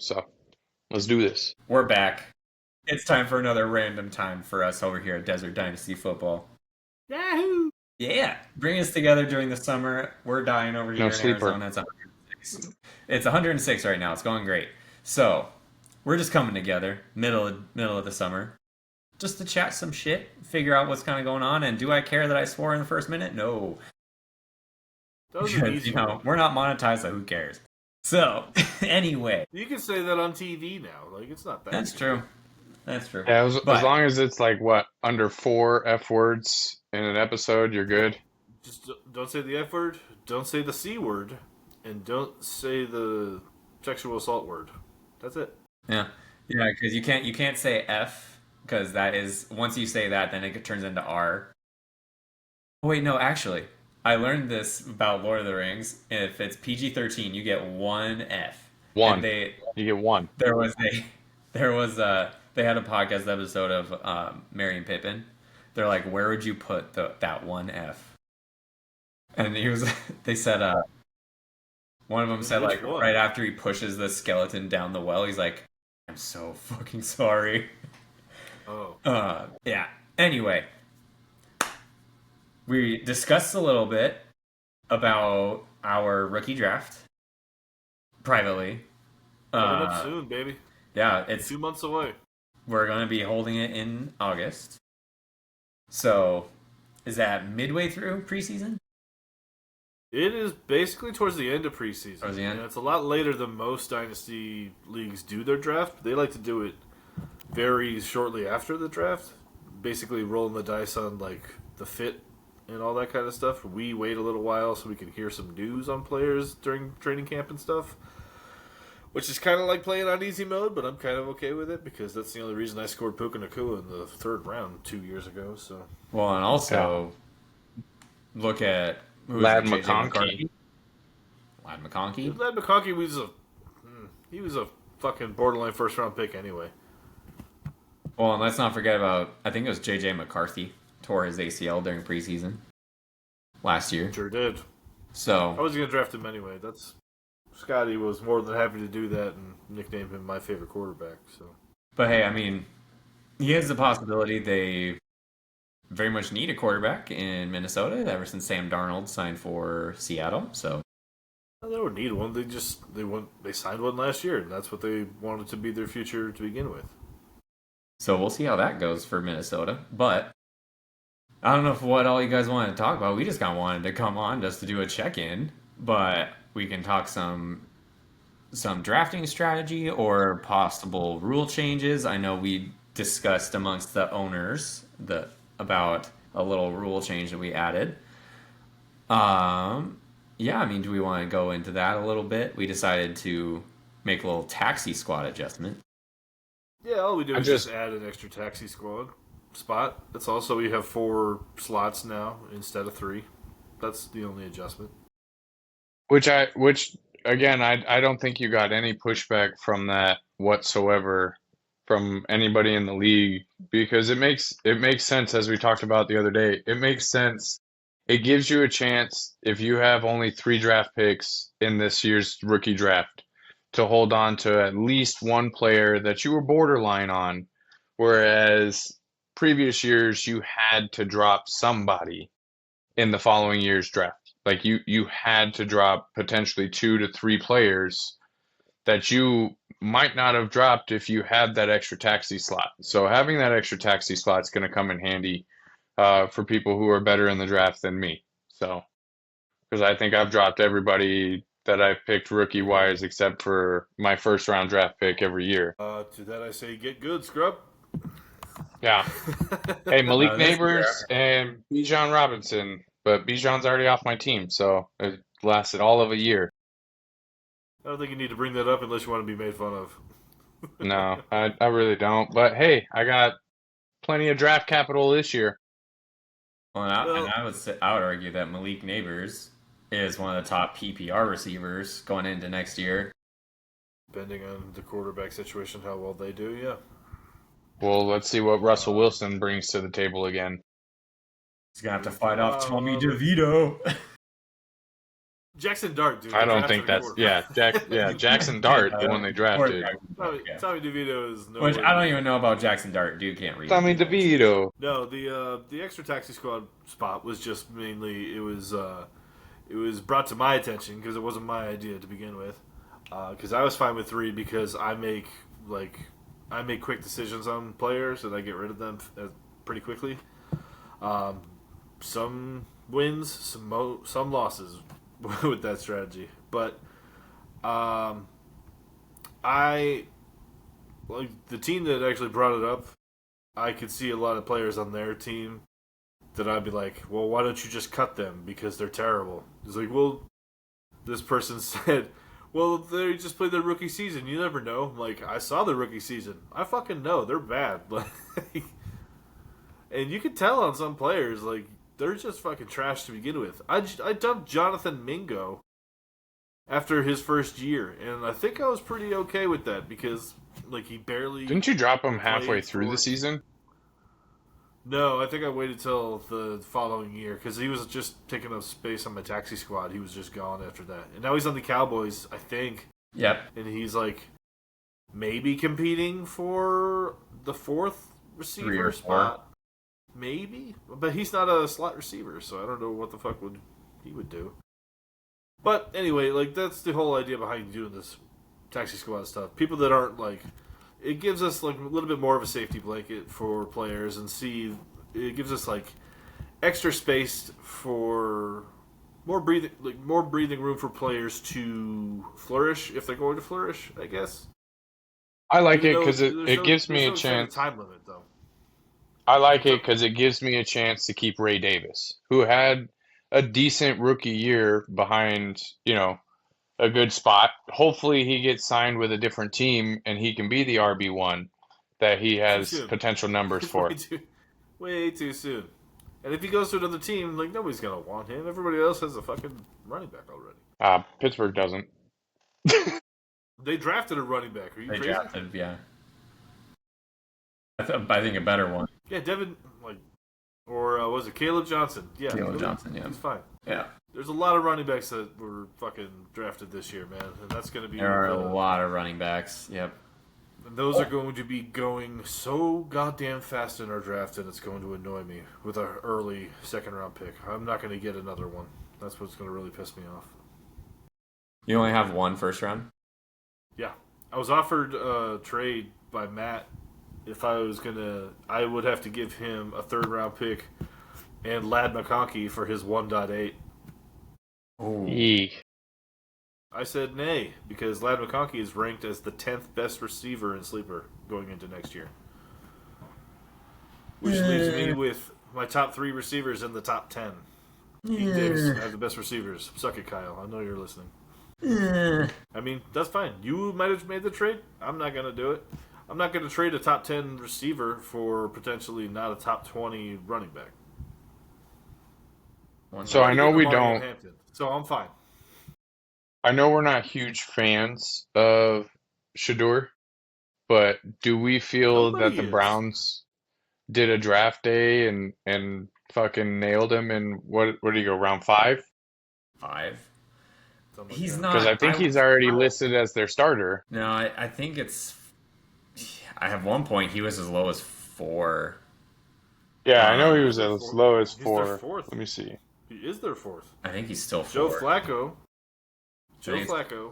stuff. So let's do this. We're back. It's time for another random time for us over here at Desert Dynasty Football. Yahoo! Yeah, bring us together during the summer. We're dying over here No in sleeper. Arizona. It's 106. It's 106 right now. It's going great. So we're just coming together middle of the summer, just to chat some shit, figure out what's kind of going on. And do I care that I swore in the first minute? No. That was an Because, easy one. we're not monetized, so who cares? So, anyway. You can say that on TV now. Like, it's not bad. That's true. That's true. Yeah, as long as it's like under 4 F words in an episode, you're good. Just don't say the F word, don't say the C word, and don't say the sexual assault word. That's it. Yeah, because you can't say F, because that is, once you say that, then it turns into R. Oh, wait, no, actually, I learned this about Lord of the Rings. If it's PG-13, you get one F. One. And You get one. they had a podcast episode of Merry and Pippin. They're like, where would you put that one F? And they said, one of them said, Which like, one? right after he pushes the skeleton down the well, he's like, I'm so fucking sorry. Oh. Yeah. Anyway, we discussed a little bit about our rookie draft privately. Coming up soon, baby. Yeah, it's 2 months away. We're going to be holding it in August. So, is that midway through preseason? It is basically towards the end of preseason. Towards the end? And it's a lot later than most dynasty leagues do their draft. They like to do it very shortly after the draft. Basically rolling the dice on like the fit and all that kind of stuff. We wait a little while so we can hear some news on players during training camp and stuff. Which is kind of like playing on easy mode, but I'm kind of okay with it because that's the only reason I scored Puka Nakua in the 3rd round 2 years ago. So, Well, and also look at Lad JJ McConkey. Lad McConkey. Lad McConkey was a fucking borderline 1st round pick anyway. Well, and let's not forget about, I think it was JJ McCarthy tore his ACL during preseason last year. Sure did. So I was going to draft him anyway. Scotty was more than happy to do that and nicknamed him my favorite quarterback. So, but hey, I mean, he has the possibility. They very much need a quarterback in Minnesota ever since Sam Darnold signed for Seattle. So they don't need one. They signed one last year, and that's what they wanted to be their future to begin with. So we'll see how that goes for Minnesota. But I don't know what all you guys wanted to talk about. We just kind of wanted to come on just to do a check-in. But we can talk some drafting strategy or possible rule changes. I know we discussed amongst the owners about a little rule change that we added. Yeah, I mean, do we want to go into that a little bit? We decided to make a little taxi squad adjustment. Yeah, all we do is just add an extra taxi squad spot. That's also we have 4 slots now instead of 3. That's the only adjustment. Which again, I don't think you got any pushback from that whatsoever from anybody in the league because it makes sense, as we talked about the other day. It makes sense. It gives you a chance if you have only 3 draft picks in this year's rookie draft to hold on to at least one player that you were borderline on, whereas previous years you had to drop somebody in the following year's draft. Like you had to drop potentially 2 to 3 players that you might not have dropped if you had that extra taxi slot. So having that extra taxi slot is going to come in handy for people who are better in the draft than me. So because I think I've dropped everybody that I've picked rookie wise except for my 1st round draft pick every year. To that I say, get good, scrub. Yeah. Hey, Malik Neighbors and Bijan Robinson. But Bijan's already off my team, so it lasted all of a year. I don't think you need to bring that up unless you want to be made fun of. No, I really don't. But hey, I got plenty of draft capital this year. Well, I would argue that Malik Neighbors is one of the top PPR receivers going into next year. Depending on the quarterback situation, how well they do, yeah. Well, let's see what Russell Wilson brings to the table again. He's going to have to fight off Tommy DeVito. Jackson Dart, dude. I They don't drafted think a that's quarterback. Jackson Dart, the one they drafted. Tommy DeVito is no. Which I don't even know about Jackson Dart. Dude can't read. Tommy DeVito. No, the extra taxi squad spot was just mainly it was brought to my attention because it wasn't my idea to begin with. Because I was fine with 3 because I make quick decisions on players and I get rid of them pretty quickly. Some wins, some losses with that strategy, but I like the team that actually brought it up. I could see a lot of players on their team that I'd be like, well, why don't you just cut them because they're terrible? It's like, well, this person said, well, they just played their rookie season. You never know. I'm like, I saw the rookie season. I fucking know they're bad. And you can tell on some players, like, they're just fucking trash to begin with. I dumped Jonathan Mingo after his first year, and I think I was pretty okay with that because, like, he barely... Didn't you drop him halfway through the season? No, I think I waited till the following year because he was just taking up space on my taxi squad. He was just gone after that. And now he's on the Cowboys, I think. Yep. And he's, like, maybe competing for the 4th receiver spot. Maybe, but he's not a slot receiver, so I don't know what the fuck he would do. But anyway, like that's the whole idea behind doing this taxi squad stuff. People that aren't like, it gives us like a little bit more of a safety blanket for players, and it gives us like extra space for more breathing room for players to flourish if they're going to flourish. I guess. I like it because it gives me a chance. Time limit though. I like it because it gives me a chance to keep Ray Davis, who had a decent rookie year behind, a good spot. Hopefully he gets signed with a different team and he can be the RB1 that he has potential numbers for. Way too soon. And if he goes to another team, like nobody's going to want him. Everybody else has a fucking running back already. Pittsburgh doesn't. They drafted a running back. Are you crazy? Drafted, yeah. I think a better one. Yeah, Devin, or was it Caleb Johnson? Yeah, Caleb Johnson, yeah. He's fine. Yeah. There's a lot of running backs that were fucking drafted this year, man, and that's going to be... There are a lot of running backs, yep. And those are going to be going so goddamn fast in our draft, and it's going to annoy me with an early second-round pick. I'm not going to get another one. That's what's going to really piss me off. You only have one first round? Yeah. I was offered a trade by Matt. If I was I would have to give him a third-round pick and Lad McConkey for his 1.8. Ooh. I said nay, because Lad McConkey is ranked as the 10th best receiver in Sleeper going into next year. Which leaves me with my top 3 receivers in the top 10. Pete Diggs has the best receivers. Suck it, Kyle. I know you're listening. I mean, that's fine. You might have made the trade. I'm not going to do it. I'm not going to trade a top 10 receiver for potentially not a top 20 running back. So I know we don't. So I'm fine. I know we're not huge fans of Shador, but do we feel that the Browns did a draft day and fucking nailed him in what do you go, round 5? 5. He's not, because I think he's already listed as their starter. No, I think it's. At one point he was as low as 4. Yeah, I know he was as low as 4. Their 4th. Let me see. He is their 4th. I think he's still 4. Joe Flacco.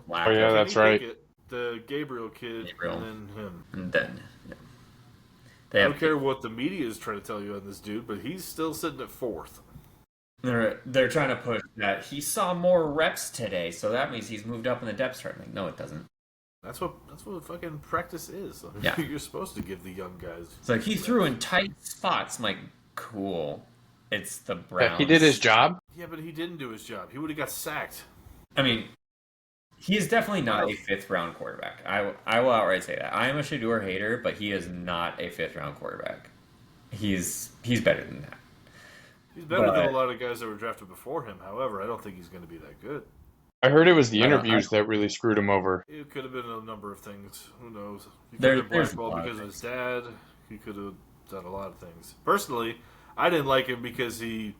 Oh yeah, that's right. The Gabriel kid, and then him. And then, I don't care what the media is trying to tell you on this dude, but he's still sitting at 4th. They're trying to push that he saw more reps today, so that means he's moved up in the depth chart. Like, no, it doesn't. That's what fucking practice is. Yeah. You're supposed to give the young guys. It's like he threw in tight spots. I'm like, cool. It's the Browns. He did his job? Yeah, but he didn't do his job. He would have got sacked. I mean, he is definitely not a 5th round quarterback. I will outright say that. I am a Shador hater, but he is not a 5th round quarterback. He's better than that. He's better than a lot of guys that were drafted before him. However, I don't think he's going to be that good. I heard it was the interviews that really screwed him over. It could have been a number of things. Who knows? He could have been blackballed because of his dad. He could have done a lot of things. Personally, I didn't like him because he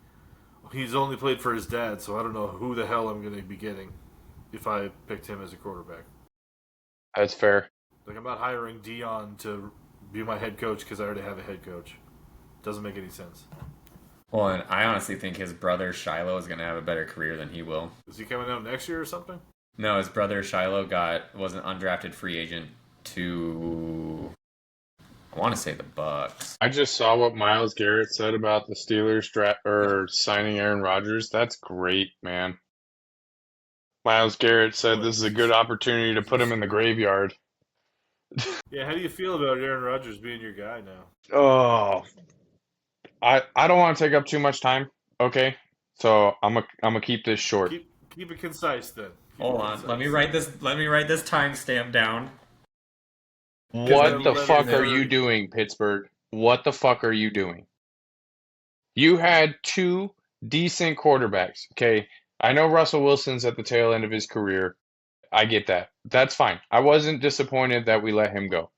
He's only played for his dad, so I don't know who the hell I'm going to be getting if I picked him as a quarterback. That's fair. Like, I'm not hiring Dion to be my head coach because I already have a head coach. Doesn't make any sense. Well, and I honestly think his brother Shiloh is going to have a better career than he will. Is he coming out next year or something? No, his brother Shiloh was an undrafted free agent to, I want to say, the Bucks. I just saw what Myles Garrett said about the Steelers signing Aaron Rodgers. That's great, man. Myles Garrett said this is a good opportunity to put him in the graveyard. Yeah, how do you feel about Aaron Rodgers being your guy now? Oh, I don't want to take up too much time. Okay, so I'm gonna keep this short. Keep it concise then. Hold on, let me write this timestamp down. What the fuck are you doing, Pittsburgh? What the fuck are you doing? You had two decent quarterbacks. Okay, I know Russell Wilson's at the tail end of his career. I get that. That's fine. I wasn't disappointed that we let him go.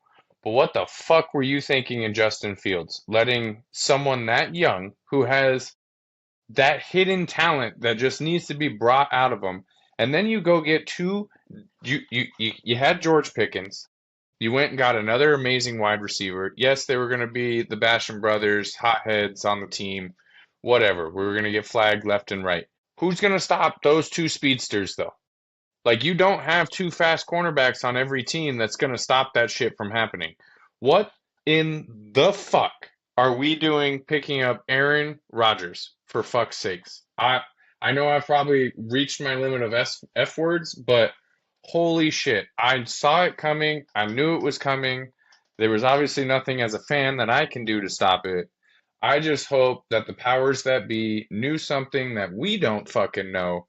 But what the fuck were you thinking in Justin Fields? Letting someone that young, who has that hidden talent that just needs to be brought out of him, and then you go get you had George Pickens. You went and got another amazing wide receiver. Yes, they were going to be the Basham brothers, hotheads on the team, whatever. We were going to get flagged left and right. Who's going to stop those two speedsters, though? Like, you don't have two fast cornerbacks on every team that's going to stop that shit from happening. What in the fuck are we doing picking up Aaron Rodgers, for fuck's sakes? I know I've probably reached my limit of F words, but holy shit. I saw it coming. I knew it was coming. There was obviously nothing as a fan that I can do to stop it. I just hope that the powers that be knew something that we don't fucking know,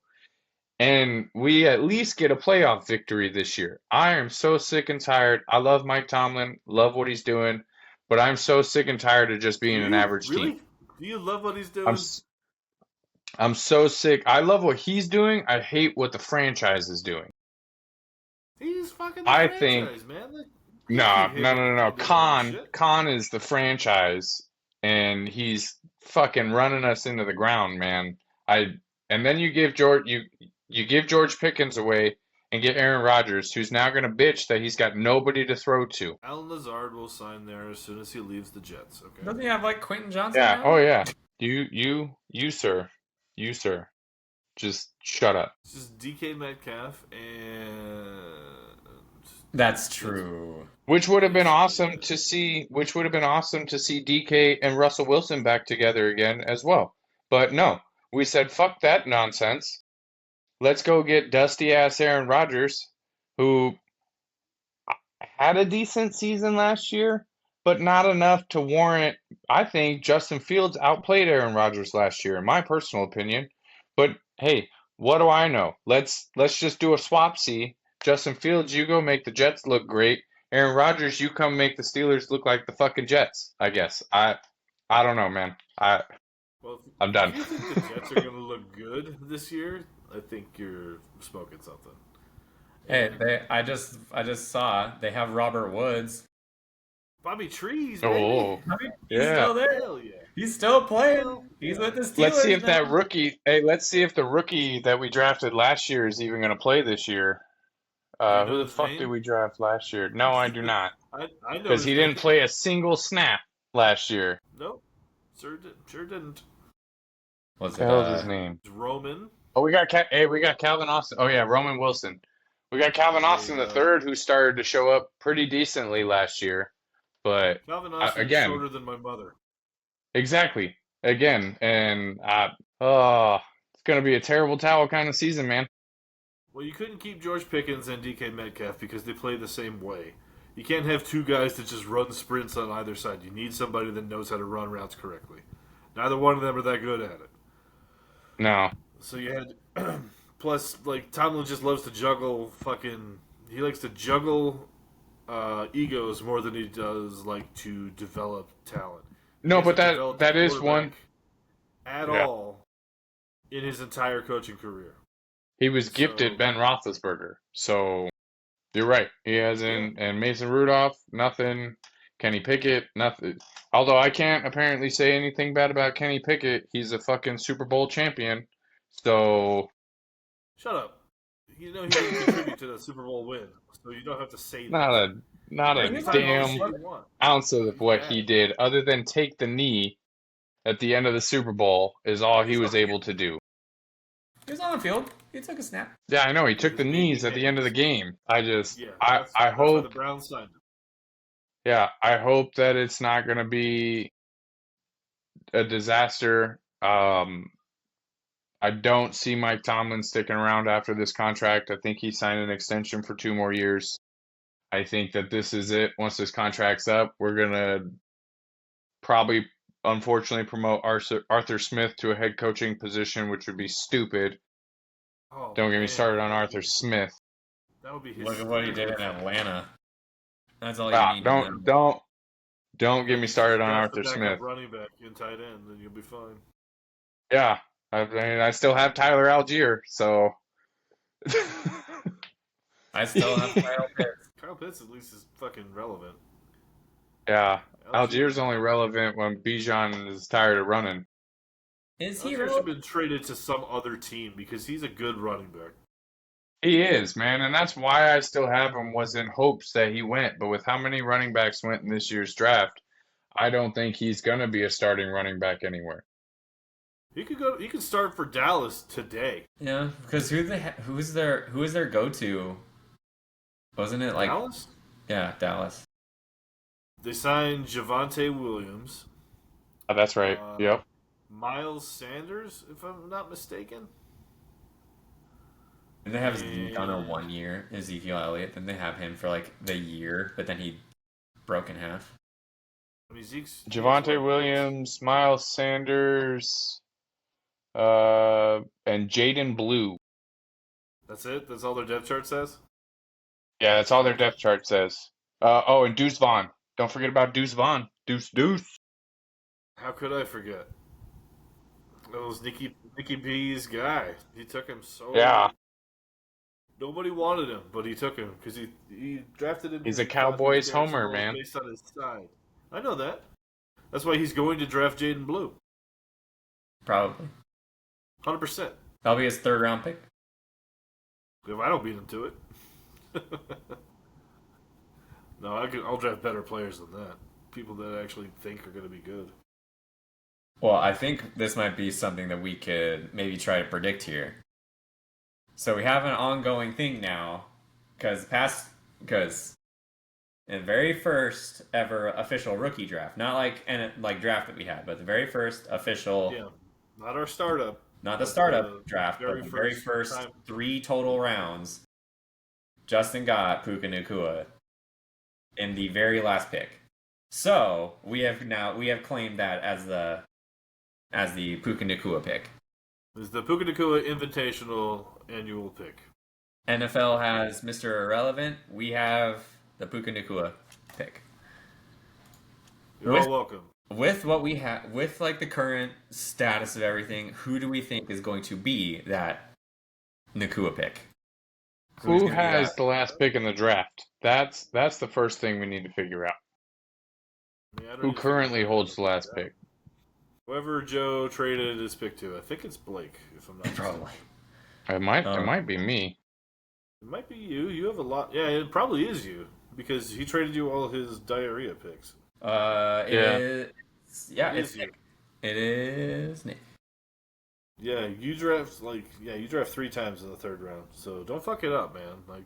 and we at least get a playoff victory this year. I am so sick and tired. I love Mike Tomlin, love what he's doing, but I'm so sick and tired of just being an average team. Do you love what he's doing? I'm so sick. I love what he's doing. I hate what the franchise is doing. He's fucking the franchise, man. No. Khan is the franchise, and he's fucking running us into the ground, man. And then you give George Pickens away and get Aaron Rodgers, who's now going to bitch that he's got nobody to throw to. Alan Lazard will sign there as soon as he leaves the Jets. Okay. Doesn't he have like Quentin Johnson? Yeah. Now? Oh yeah. You sir. Just shut up. It's just DK Metcalf and. That's true. Which would have been awesome to see. DK and Russell Wilson back together again as well. But no, we said fuck that nonsense. Let's go get dusty ass Aaron Rodgers, who had a decent season last year, but not enough to warrant. I think Justin Fields outplayed Aaron Rodgers last year, in my personal opinion. But hey, what do I know? Let's just do a swap-see. Justin Fields, you go make the Jets look great. Aaron Rodgers, you come make the Steelers look like the fucking Jets, I guess. I don't know, man. I'm done. If you think the Jets are going to look good this year, I think you're smoking something. Hey, I just saw they have Robert Woods. Bobby Trees, Oh, baby. He's yeah. still there. Hell yeah. He's still playing. He's with the Steelers. Let's see if now. let's see if the rookie that we drafted last year is even going to play this year. Who the fuck did we draft last year? No, I do not. I know Because he didn't play a single snap last year. Nope. Sure didn't. What What's the hell is his name? It's Roman. Oh, we got Calvin Austin. Oh yeah, Roman Wilson. We got Calvin Austin the third, who started to show up pretty decently last year, but Calvin Austin is shorter than my mother. Exactly. Again, and it's gonna be a terrible towel kind of season, man. Well, you couldn't keep George Pickens and DK Metcalf because they play the same way. You can't have two guys that just run sprints on either side. You need somebody that knows how to run routes correctly. Neither one of them are that good at it. No. So you had, plus, like, Tomlin just loves to juggle he likes to juggle egos more than he does, like, to develop talent. No, but that is one. At all in his entire coaching career. He was gifted Ben Roethlisberger, so you're right. He hasn't, and Mason Rudolph, nothing. Kenny Pickett, nothing. Although I can't apparently say anything bad about Kenny Pickett. He's a fucking Super Bowl champion. So Shut up. You know he didn't contribute to the Super Bowl win, so you don't have to say not that. a not You a can He's talk all the damn shit you want. ounce of He's what he bad. did other than take the knee at the end of the Super Bowl is all he He's was not able to do. He was on the field. He took a snap. Yeah, I know. He with took his the knees baby at the end of the hands. game. Yeah, I that's why the hope, Browns signed him. yeah, I hope that it's not going to be a disaster. I don't see Mike Tomlin sticking around after this contract. I think he signed an extension for 2 more years. I think that this is it. Once this contract's up, we're going to probably, unfortunately, promote Arthur Smith to a head coaching position, which would be stupid. Oh Don't get me man, started on Arthur Smith. that would be Look at what he did in hysterical. Atlanta. That's all you need to know. Don't get Then me you just started on draft the Arthur backup Smith. running back and tight end, and you'll be fine. Yeah, I mean, I still have Tyler Algier, so I still have Kyle Pitts. Kyle Pitts at least is fucking relevant. yeah, Algier, Algier's only relevant when Bijan is tired of running. Is he Algier should have relevant? been traded to some other team because he's a good running back. He is, man, and that's why I still have him, was in hopes that he went. But with how many running backs went in this year's draft, I don't think he's gonna be a starting running back anywhere. He could go. He could start for Dallas today. Yeah, because who is their go-to? Wasn't it like Dallas? yeah, Dallas? They signed Javonte Williams. Oh, that's right. Yep. Miles Sanders, if I'm not mistaken. And they have And- Zeke on a 1 year, Ezekiel Elliott. Then they have him for like the year, but then he broke in half. I mean, Zeke's Javonte Williams, Miles Sanders, and Jaden Blue. That's it. That's all their depth chart says. Yeah, that's all their depth chart says. Oh, and Deuce Vaughn. Don't forget about Deuce Vaughn. Deuce. How could I forget? That was Nicky B's guy. He took him so. Yeah. Nobody wanted him, but he took him because he drafted him. He's a because he thought Cowboys his parents homer, were man. Based on his side. I know that. That's why he's going to draft Jaden Blue. Probably. 100%. That'll be his third-round pick. If I don't beat him to it. No, I'll draft better players than that. People that actually think are going to be good. Well, I think this might be something that we could maybe try to predict here. So we have an ongoing thing now, because in the very first ever official rookie draft, not like draft that we had, but the very first official, Yeah, not our startup. not the but startup draft, very but the very first first time. 3 total rounds, Justin got Puka Nacua in the very last pick. So we have claimed that as the Puka Nacua pick. This is the Puka Nacua Invitational annual pick. NFL has Mr. Irrelevant. We have the Puka Nacua pick. You're all welcome. With what we have, with like the current status of everything, who do we think is going to be that Nacua pick? Who's Who gonna be has that? the last pick in the draft? That's the first thing we need to figure out. I mean, I don't Who even currently think holds the about last that. pick? Whoever Joe traded his pick to, I think it's Blake, if I'm not mistaken. Probably. It might be me. It might be you. You have a lot. Yeah, it probably is you because he traded you all his diarrhea picks. It Yeah. is. Yeah, It it's is you. Nick. It is Nick. Yeah, you draft 3 times in the 3rd round. So don't fuck it up, man. Like,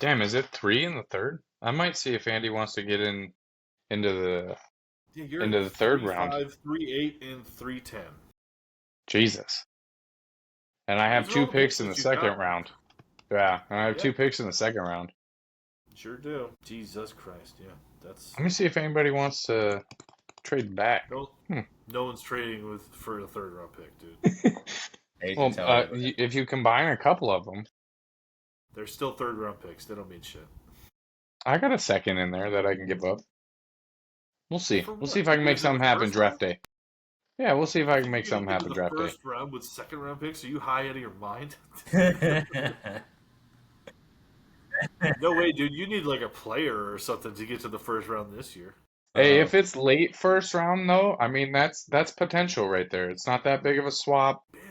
Damn, is it 3 in the 3rd? I might see if Andy wants to get into the yeah, you're into the 3rd round. 3-5, 3-8, and 3-10. Jesus. And I have These are 2 all the picks picks in the that you second got. round. Yeah, and I have Yeah. 2 picks in the second round. Sure do. Jesus Christ, yeah. That's Let me see if anybody wants to trade back. no, Hmm. no one's trading for a 3rd round pick, dude. Hey, Well, tell everybody. if you combine a couple of them, They're still 3rd round picks. They don't mean shit. I got a second in there that I can give up. We'll see. For We'll see what? if I can make Is it the something happen first draft round? day. Yeah, we'll see if I can make You something get into happen the draft day. 1st round with 2nd round picks? Are you high out of your mind? No way, dude. You need like a player or something to get to the 1st round this year. Hey, if it's late first round though, I mean that's potential right there. It's not that big of a swap. Big.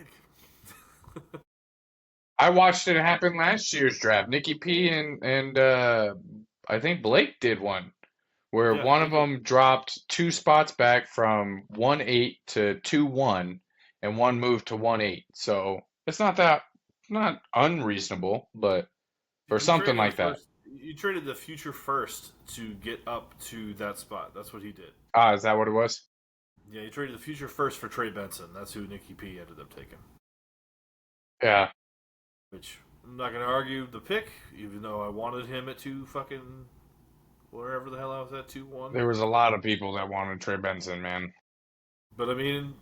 I watched it happen last year's draft. Nikki P and I think Blake did one where Yeah, one they of did. them dropped 2 spots back from 1-8 to 2-1, and one moved to 1-8. So it's not unreasonable, but for You something traded a like that. first. You traded the future first to get up to that spot. That's what he did. Ah, is that what it was? Yeah, he traded the future first for Trey Benson. That's who Nikki P ended up taking. Yeah. Which I'm not gonna argue the pick, even though I wanted him at wherever the hell I was at 2-1. There was a lot of people that wanted Trey Benson, man. But I mean,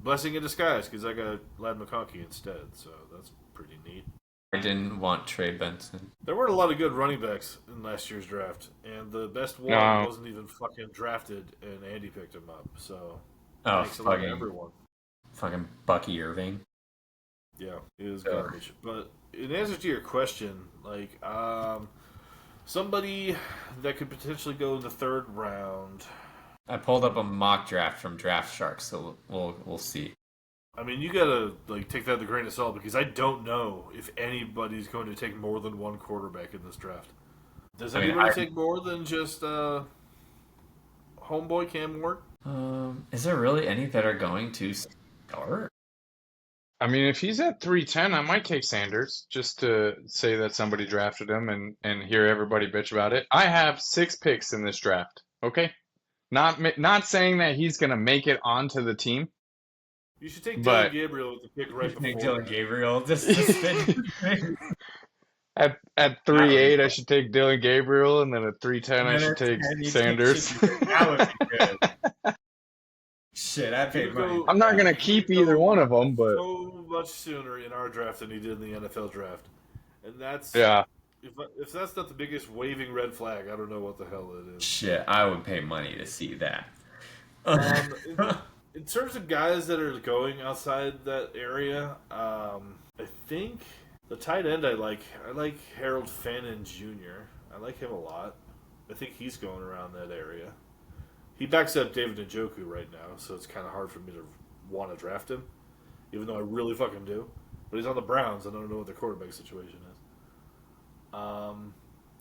blessing in disguise because I got Lad McConkey instead, so that's pretty neat. I didn't want Trey Benson. There weren't a lot of good running backs in last year's draft, and the best one No. wasn't even fucking drafted, and Andy picked him up. So Oh, thanks a lot to everyone. fucking Bucky Irving. Yeah, it was Ugh. garbage. But in answer to your question, like somebody that could potentially go in the third round. I pulled up a mock draft from Draft Shark, so we'll see. I mean, you gotta take that with a grain of salt because I don't know if anybody's going to take more than one quarterback in this draft. Does anybody take more than just homeboy Cam Ward? Is there really any that are going to start? I mean, if he's at 310, I might take Sanders just to say that somebody drafted him and hear everybody bitch about it. I have 6 picks in this draft. Okay, not saying that he's gonna make it onto the team. You should take But Dylan Gabriel with the pick right before. Make Dylan that. Gabriel just to spin. At 3-8, I should take Dylan Gabriel, and then at 310, I should take And you Sanders. that would be good. Shit, I paid money. I'm not gonna keep either one of them, but so much sooner in our draft than he did in the NFL draft, and that's yeah. If that's not the biggest waving red flag, I don't know what the hell it is. Shit, I would pay money to see that. In terms of guys that are going outside that area, I think the tight end I like Harold Fannin Jr. I like him a lot. I think he's going around that area. He backs up David Njoku right now, so it's kind of hard for me to want to draft him, even though I really fucking do. But he's on the Browns. I don't know what their quarterback situation is.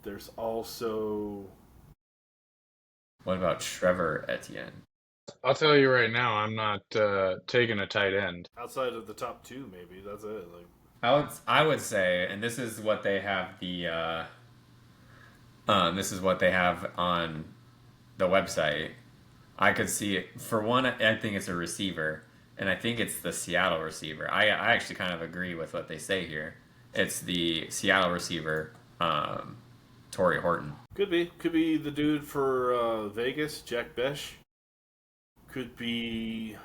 There's also... What about Trevor Etienne? I'll tell you right now, I'm not taking a tight end. outside of the top two, maybe. That's it. I would say, and this is what they have this is what they have on the website. I could see it. For one, I think it's a receiver, and I think it's the Seattle receiver. I actually kind of agree with what they say here. It's the Seattle receiver, Torrey Horton. Could be the dude for Vegas, Jack Besh. Could be.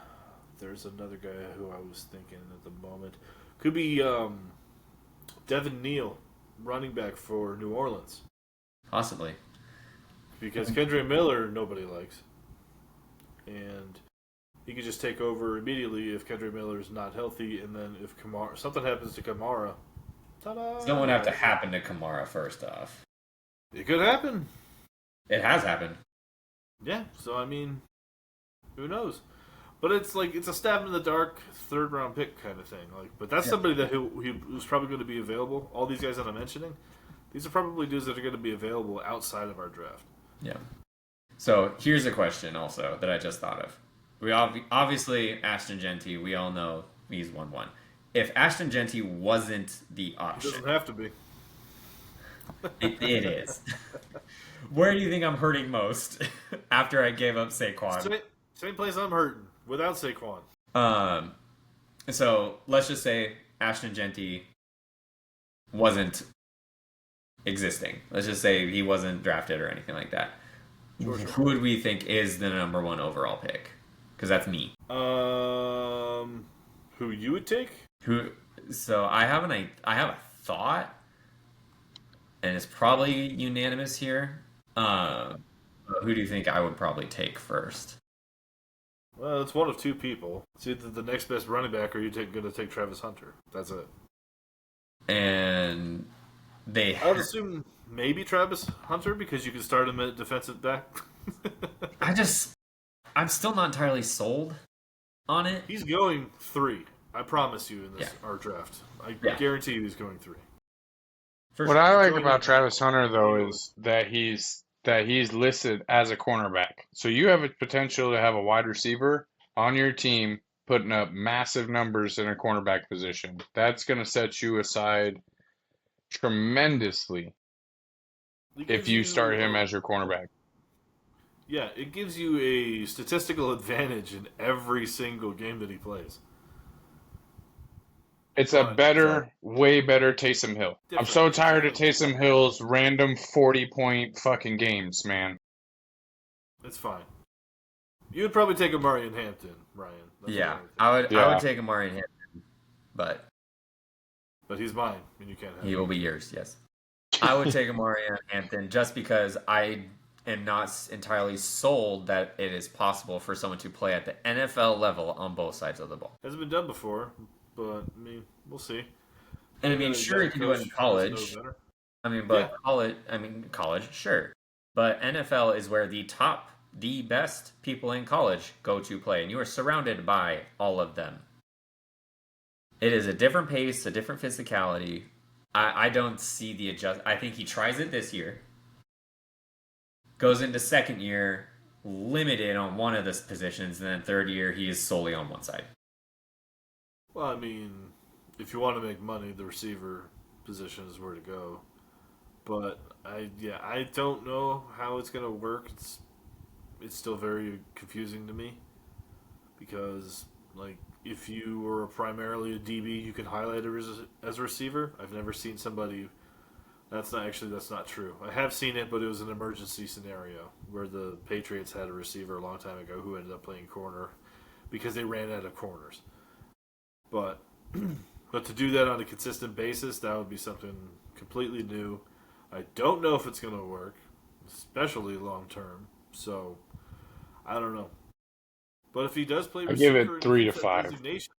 There's another guy who I was thinking at the moment. Could be Devin Neal, running back for New Orleans. Possibly. Because Kendra Miller, nobody likes. And he could just take over immediately if Kendra Miller is not healthy, and then if something happens to Kamara, ta-da! Something would have to happen to Kamara first off. It could happen. It has happened. Yeah, so I mean, who knows? But it's a stab in the dark, third round pick kind of thing. But that's somebody that who's probably going to be available. All these guys that I'm mentioning, these are probably dudes that are going to be available outside of our draft. Yeah. So here's a question also that I just thought of. We obviously Ashton Genty. We all know he's 1-1. If Ashton Genty wasn't the option, It doesn't have to be. it is. Where do you think I'm hurting most after I gave up Saquon? Same place I'm hurting without Saquon. So let's just say Ashton Genty wasn't existing. Let's just say he wasn't drafted or anything like that. Sure. Who would we think is the number one overall pick? Because that's me. Who you would take? So I have a thought, and it's probably unanimous here. Who do you think I would probably take first? Well, it's one of two people. It's either the next best running back, or you're going to take Travis Hunter. That's it. And I would assume maybe Travis Hunter because you can start him at defensive back. I'm still not entirely sold on it. He's going 3. I promise you in Yeah. our draft. I Yeah. guarantee you he's going 3. For What sure. I like Going about in- Travis Hunter though is that he's listed as a cornerback. So you have a potential to have a wide receiver on your team putting up massive numbers in a cornerback position. That's going to set you aside tremendously It if gives you start you him as your cornerback. Yeah, it gives you a statistical advantage in every single game that he plays. It's a But better, way better Taysom Hill. I'm so different. tired of Taysom Hill's random 40-point fucking games, man. It's fine. You would probably take Amari in Hampton, Ryan. That's Yeah, what I would Yeah. take Amari in Hampton, but But he's mine, and you can't have he him. will be yours. Yes, I would take Amari in Hampton just because I am not entirely sold that it is possible for someone to play at the NFL level on both sides of the ball. Hasn't been done before, but I mean, we'll see. And I mean, You sure, you got a can do it coach in who college. does know better. I mean, but Yeah. college, sure. But NFL is where the best people in college go to play, and you are surrounded by all of them. It is a different pace, a different physicality. I don't see the adjust. I think he tries it this year, goes into second year limited on one of the positions, and then third year he is solely on one side. Well, I mean, if you want to make money, the receiver position is where to go. But I don't know how it's gonna work. It's still very confusing to me because like if you were primarily a DB, you can highlight it as a receiver. I've never seen somebody. That's not true. I have seen it, but it was an emergency scenario where the Patriots had a receiver a long time ago who ended up playing corner because they ran out of corners. But but to do that on a consistent basis, that would be something completely new. I don't know if it's going to work, especially long term. So I don't know. But if he does play I give receiver it 3 to and 5. designation,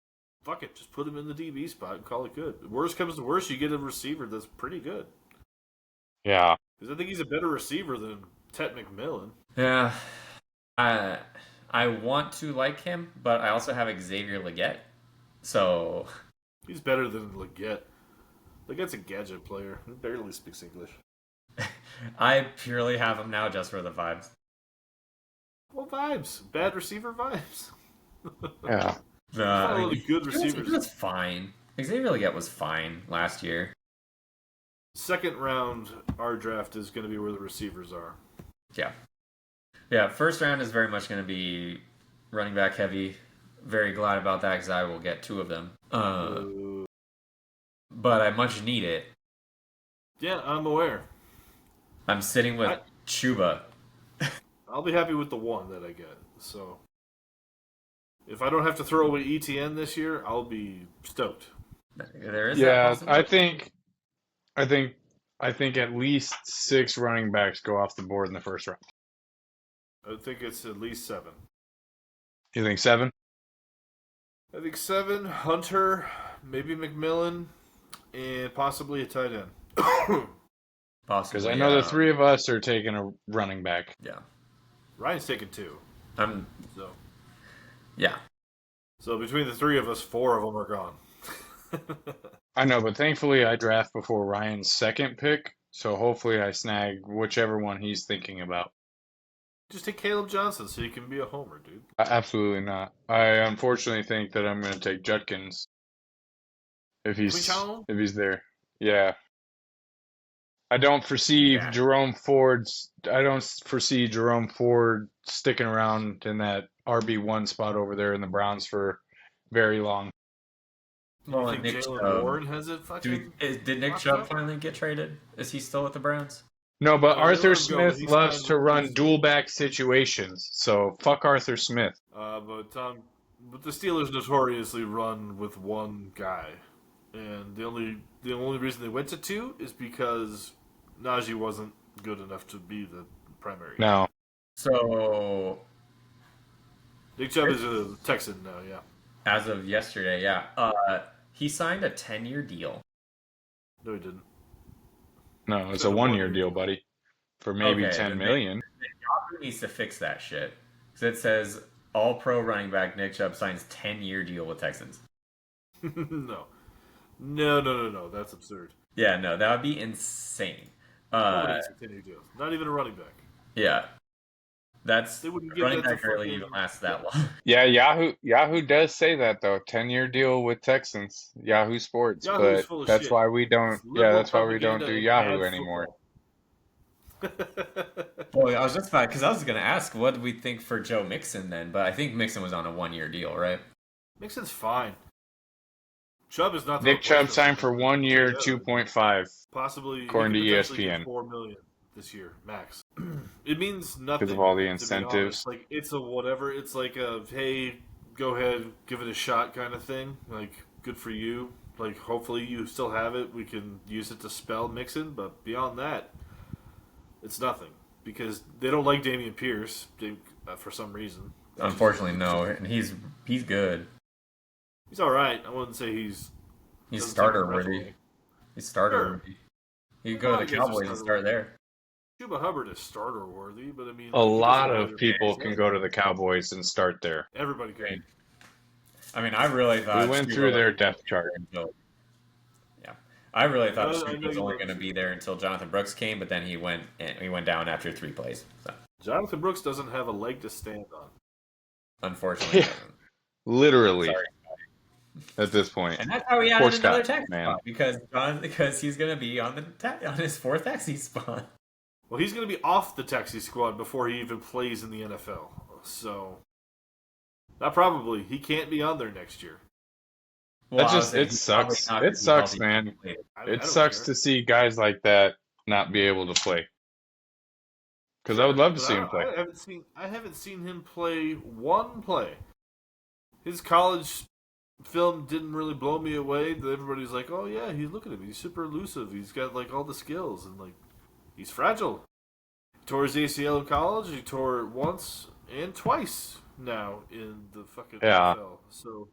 fuck it, just put him in the DB spot and call it good. Worst comes to worst, you get a receiver that's pretty good. Yeah. Because I think he's a better receiver than Tet McMillan. Yeah, I want to like him, but I also have Xavier Legette, so He's better than Leggett. Leggett's a gadget player. He barely speaks English. I purely have him now just for the vibes. Well, vibes. Bad receiver vibes. Yeah. Not a lot of good He receivers. was fine. Xavier Legette was fine last year. Second round, our draft is going to be where the receivers are. Yeah. First round is very much going to be running back heavy. Very glad about that because I will get 2 of them. But I much need it. Yeah, I'm aware. I'm sitting with Chuba. I'll be happy with the 1 that I get. So, if I don't have to throw away ETN this year, I'll be stoked. There is that Yeah, possibility. I think at least 6 running backs go off the board in the first round. I think it's at least 7. You think 7? I think 7, Hunter, maybe McMillan, and possibly a tight end. Possibly. Because I know the 3 of us are taking a running back. Yeah. Ryan's taking 2. So Yeah. So between the 3 of us, 4 of them are gone. I know, but thankfully I draft before Ryan's second pick, so hopefully I snag whichever one he's thinking about. Just take Caleb Johnson so you can be a homer, dude. Absolutely not. I unfortunately think that I'm going to take Judkins if he's there. Yeah. I don't foresee Jerome Ford sticking around in that RB1 spot over there in the Browns for very long. You Well, think Nick Jalen Chubb. Warren has it fucking... Did Nick Chubb finally get traded? Is he still with the Browns? No, but they Arthur let him go, but Smith he's loves not- to run dual back situations, so fuck Arthur Smith. But the Steelers notoriously run with one guy, and the only reason they went to 2 is because Najee wasn't good enough to be the primary. No. So, Nick Chubb is a Texan now, yeah. as of yesterday, he signed a 10-year deal. No, he didn't. No, it's a 1-year deal, buddy. For maybe Okay, 10 then million. needs to fix that shit. Because it says All-Pro running back Nick Chubb signs 10-year deal with Texans. No. No. That's absurd. Yeah, no, that would be insane. Nobody gets a 10-year deal. Not even a running back. Yeah, They wouldn't give running that to back barely fucking... even lasts that long. Yeah, Yahoo does say that though. 10-year deal with Texans, Yahoo Sports, Yahoo's but full of that's shit. why we don't. It's Yeah, liberal that's why we don't propaganda do and Yahoo bad anymore. football. Well, I was just about because I was gonna ask what do we think for Joe Mixon then, but I think Mixon was on a 1-year deal, right? Mixon's fine. Chubb is not the Nick Chubb replacement signed for 1 year, Yeah. 2.5, Possibly, according to he could potentially ESPN. get $4 million this year max. It means nothing because of all the to be incentives. honest. Like it's a whatever. It's like a hey, go ahead, give it a shot kind of thing. Like good for you. Like hopefully you still have it. We can use it to spell Mixon, but beyond that, it's nothing because they don't like Dameon Pierce for some reason. Unfortunately, no, and he's good. He's all right. I wouldn't say he's Starter worthy. He's starter Sure. worthy. You go to the Cowboys and start there. Chuba Hubbard is starter worthy, but I mean, A like, he lot doesn't of have people it. can go to the Cowboys and start there. Everybody can. I mean, I really thought We went through their depth chart. Yeah, I really thought I Stu know was you only love going to Stu. be there until Jonathan Brooks came, but then he went down after 3 plays. So, Jonathan Brooks doesn't have a leg to stand on. unfortunately, Yeah. he doesn't. Literally, Sorry. at this point. And that's how he Poor added another Scott, taxi man. spot because he's going to be on his 4th taxi spot. Well, he's going to be off the taxi squad before he even plays in the NFL. So, not probably. He can't be on there next year. Well, That just I was saying it he's sucks. probably not It sucks, healthy. man. I It don't sucks care. to see guys like that not be able to play. Because I would love to But see him play. I haven't seen him play one play. His college film didn't really blow me away. Everybody's like, "Oh yeah, look at him. He's super elusive. He's got like all the skills and like he's fragile." He tore his ACL in college. He tore it once and twice now in the fucking Yeah. NFL. So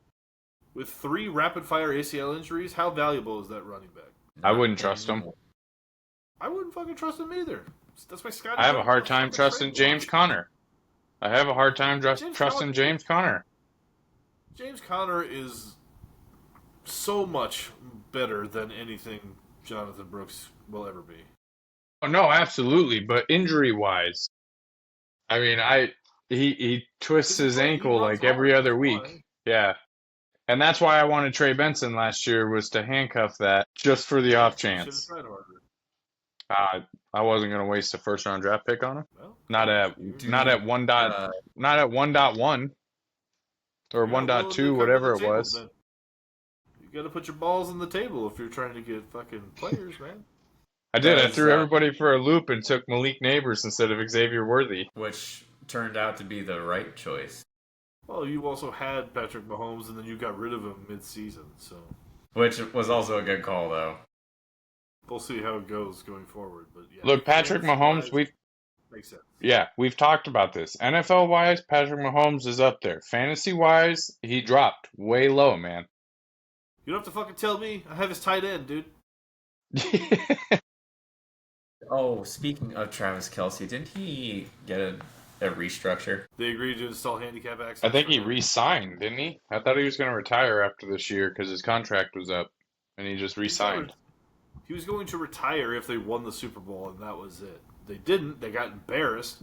with 3 rapid fire ACL injuries, how valuable is that running back? I wouldn't trust him. I wouldn't fucking trust him either. That's why Scotty. I have a hard time trusting James Conner. I have a hard time trusting James Conner. James Conner is so much better than anything Jonathan Brooks will ever be. Oh, no, absolutely. But injury-wise, I mean, he twists his ankle like every other week. Yeah. And that's why I wanted Trey Benson last year, was to handcuff that just for the off chance. I wasn't going to waste a first-round draft pick on him. Well, Not at 1.1 or 1.2, whatever it was. Then. You got to put your balls on the table if you're trying to get fucking players, man. I did. I threw everybody for a loop and took Malik Neighbors instead of Xavier Worthy. Which turned out to be the right choice. Well, you also had Patrick Mahomes, and then you got rid of him mid-season, so... Which was also a good call, though. We'll see how it goes going forward, but yeah. Look, Patrick Mahomes, Makes sense. Yeah, we've talked about this. NFL-wise, Patrick Mahomes is up there. Fantasy-wise, he dropped way low, man. You don't have to fucking tell me. I have his tight end, dude. Oh, speaking of Travis Kelce, didn't he get a restructure? They agreed to install handicap access. I think he re-signed, didn't he? I thought he was going to retire after this year because his contract was up, and he just re-signed. He was going to retire if they won the Super Bowl, and that was it. They didn't. They got embarrassed.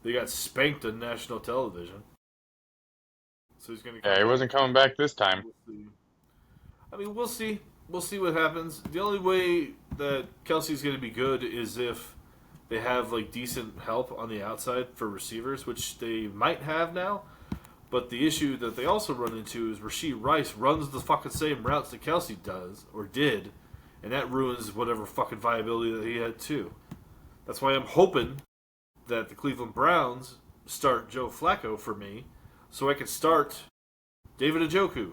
They got spanked on national television. So he's going to. Yeah, he wasn't coming back this time. I mean, we'll see. We'll see what happens. The only way that Kelsey's going to be good is if they have like decent help on the outside for receivers, which they might have now. But the issue that they also run into is Rashee Rice runs the fucking same routes that Kelsey does or did, and that ruins whatever fucking viability that he had too. That's why I'm hoping that the Cleveland Browns start Joe Flacco for me, so I can start David Njoku.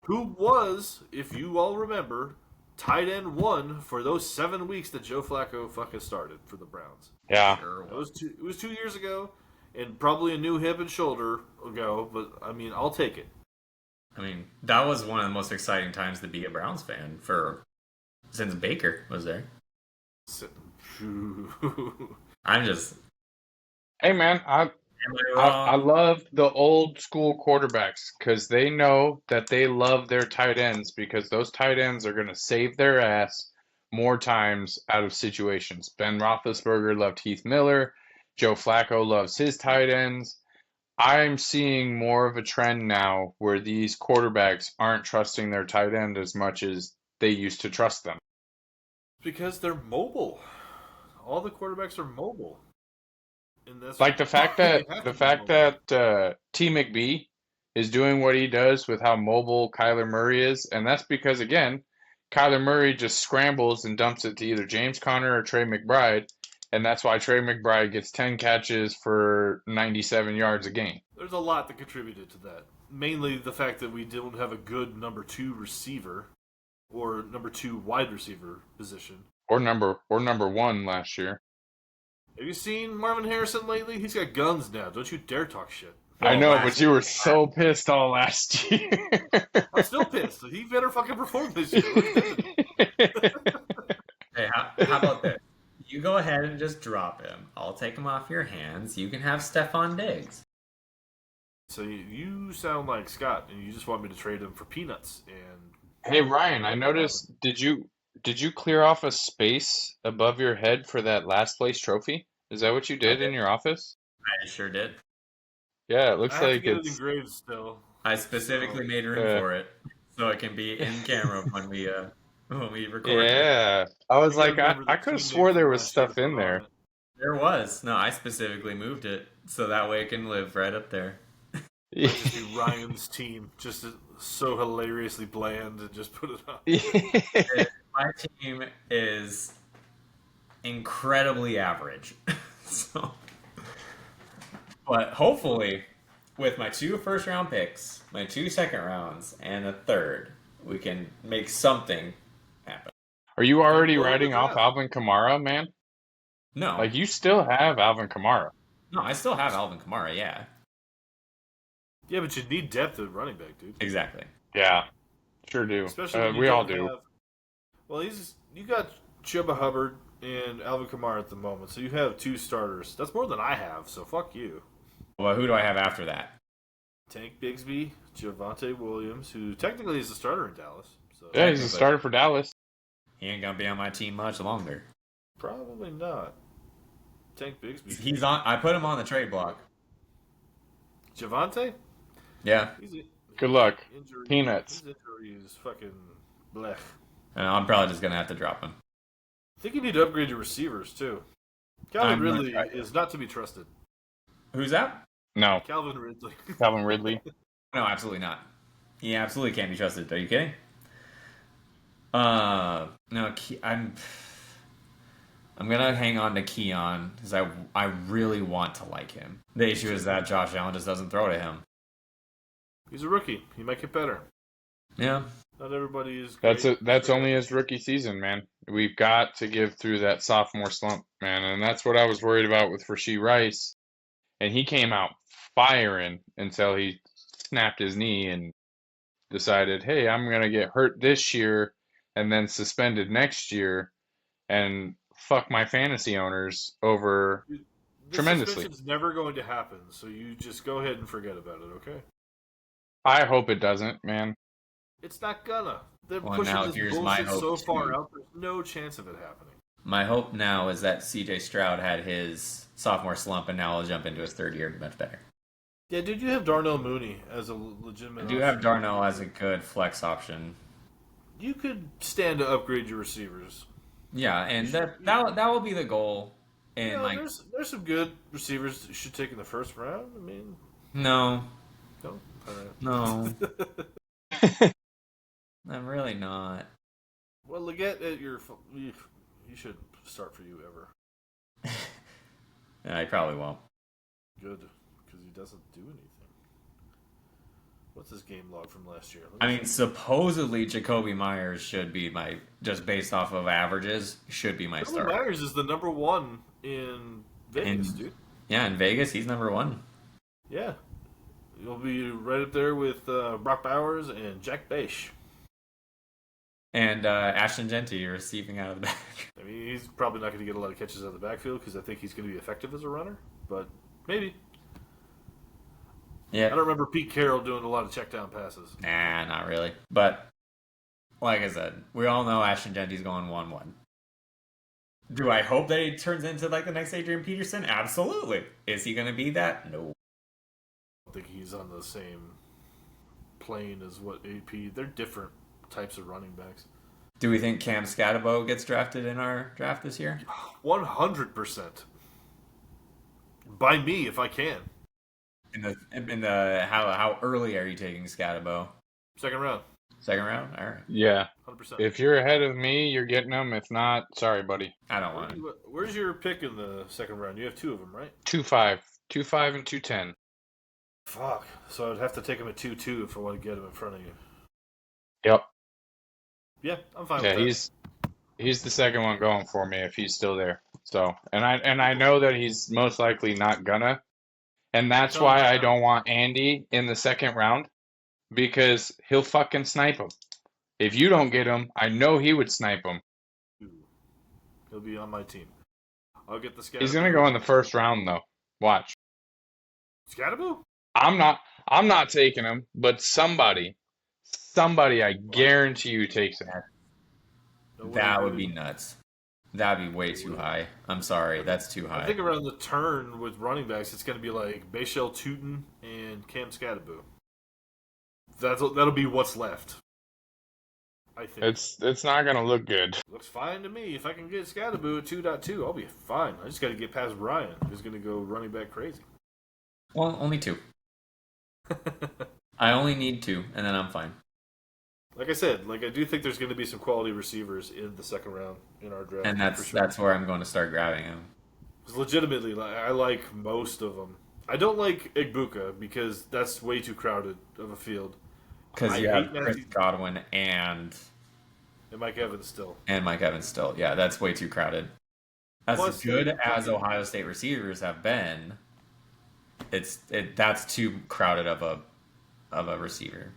Who was, if you all remember, tight end 1 for those 7 weeks that Joe Flacco fucking started for the Browns. Yeah. It was 2 years ago, and probably a new hip and shoulder ago, but, I mean, I'll take it. I mean, that was one of the most exciting times to be a Browns fan since Baker was there. I'm just, Hey man, am I I wrong? love the old school quarterbacks because they know that they love their tight ends because those tight ends are going to save their ass more times out of situations. Ben Roethlisberger loved Heath Miller. Joe Flacco loves his tight ends. I'm seeing more of a trend now where these quarterbacks aren't trusting their tight end as much as they used to trust them. Because they're mobile. All the quarterbacks are mobile, and that's Like the fact why they that have the to be fact mobile. that T McBee is doing what he does with how mobile Kyler Murray is, and that's because again, Kyler Murray just scrambles and dumps it to either James Conner or Trey McBride, and that's why Trey McBride gets 10 catches for 97 yards a game. There's a lot that contributed to that. Mainly the fact that we didn't have a good number two receiver or number two wide receiver position. Or number 1 last year. Have you seen Marvin Harrison lately? He's got guns now. Don't you dare talk shit. I Well, know, but last you year. were so pissed all last year. I'm still pissed. He better fucking perform this year. Where's Devin? Hey, how about this? You go ahead and just drop him. I'll take him off your hands. You can have Stephon Diggs. So you sound like Scott, and you just want me to trade him for peanuts. And Hey Ryan, I let that happen. noticed did you clear off a space above your head for that last place trophy? Is that what you I did in did. your office? I sure did. Yeah, it I looks have to like get it it's engraved still. I So specifically made room uh for it so it can be in camera when we record this. yeah. I I was got to like I, remember the I could have team name swore there from was last year to stuff put in on there. it. There was. No, I specifically moved it so that way it can live right up there. Might just be Ryan's team, just so hilariously bland, and just put it on. My team is incredibly average. So, but hopefully, with my 2 first-round picks, my 2 second rounds, and a third, we can make something happen. Are you Come already blow the writing off draft. Alvin Kamara, man? No, Like you still have Alvin Kamara. no, I still have Alvin Kamara. Yeah, Yeah, but you need depth at running back, dude. exactly. Yeah, sure do. Especially when you We all don't do. have. Well, you got Chuba Hubbard and Alvin Kamara at the moment, so you have two starters. That's more than I have. So fuck you. Well, who do I have after that? Tank Bigsby, Javante Williams, who technically is the starter in Dallas. So Yeah, he's a Technically, starter for Dallas. he ain't gonna be on my team much longer. probably not. Tank Bigsby. He's on. I put him on the trade block. Javante? Yeah, Good His luck. injury. His Peanuts. injury is fucking blech. and I'm probably just gonna have to drop him. I think you need to upgrade your receivers too. Calvin I'm gonna Ridley try to. is not to be trusted. Who's that? No, Calvin Ridley. Calvin Ridley. No, absolutely not. He absolutely can't be trusted. Are you kidding? No, I'm gonna hang on to Keon because I really want to like him. The issue is that Josh Allen just doesn't throw to him. He's a rookie. He might get better. Yeah, Not everybody is That's great. that's only his rookie season, man. We've got to give through that sophomore slump, man, and that's what I was worried about with Rashee Rice. And he came out firing until he snapped his knee and decided, hey, I'm gonna get hurt this year and then suspended next year and fuck my fantasy owners over The tremendously. suspension's never going to happen, so you just go ahead and forget about it, okay? I hope it doesn't, man. It's not gonna. They're well, pushing now this here's my bullshit hope so far too. out, there's no chance of it happening. My hope now is that CJ Stroud had his sophomore slump and now he'll jump into his third year much better. Yeah, dude, you have Darnell Mooney as a I legitimate do have option. Darnell as a good flex option. You could stand to upgrade your receivers. Yeah, and that will be the goal. You And know, like, there's some good receivers that you should take in the first round. I mean, no, no, all right. no, I'm really not. Well, Leggett at you should start for you ever. I probably won't. Good, because he doesn't do anything. What's his game log from last year? I mean, supposedly Jacoby Myers should be my just based off of averages should be my Jacoby starter. Myers is the number one in Vegas, And dude. yeah, in Vegas he's number one. Yeah, you'll be right up there with Brock Bowers and Jack Bache. And Ashton Genty receiving out of the back. I mean, he's probably not going to get a lot of catches out of the backfield because I think he's going to be effective as a runner, but maybe. Yeah. I don't remember Pete Carroll doing a lot of check down passes. Nah, not really. But like I said, we all know Ashton Genty's going 1-1. Do I hope that he turns into like the next Adrian Peterson? Absolutely. Is he going to be that? No. I don't think he's on the same plane as what AP. They're different types of running backs. Do we think Cam Scatabo gets drafted in our draft this year? 100%. By me, if I can. In the how early are you taking Scatabo? Second round. Second round? All right. Yeah. 100%. If you're ahead of me, you're getting them. If not, sorry, buddy. I don't want him. Where's your pick in the second round? You have two of them, right? 2-5. 2-5 and 2-10. Fuck. So I'd have to take him at 2-2 if I want to get him in front of you. Yep. Yeah, I'm fine Yeah, with that. he's the second one going for me if he's still there. So, and I know that he's most likely not gonna, and that's No, why no, I no. don't want Andy in the second round because he'll fucking snipe him. If you don't get him, I know he would snipe him. He'll be on my team. I'll get the Scatterboo. He's gonna go in the first round though. Watch. Scatterboo? I'm not taking him, but somebody I guarantee you takes him. No way, That would dude. be nuts. That'd be way too high. I'm sorry, that's too I high. think around the turn with running backs, it's going to be like Bashal Tootin and Cam Scatterboo. That'll be what's left. I think. It's not gonna look good. Looks fine to me. If I can get Scatterboo at 2.2, I'll be fine. I just got to get past Ryan, who's going to go running back crazy. Well, only 2. I only need 2, and then I'm fine. Like I said, I do think there's going to be some quality receivers in the second round in our draft. And for sure. that's where I'm going to start grabbing him. 'Cause legitimately, I like most of them. I don't like Igbuka because that's way too crowded of a field. Because I you hate have Chris Matthew- Godwin and Mike Evans still. Mike Evans still. Yeah, that's way too crowded. As Plus, good as Ohio State receivers have been, that's too crowded of a receiver.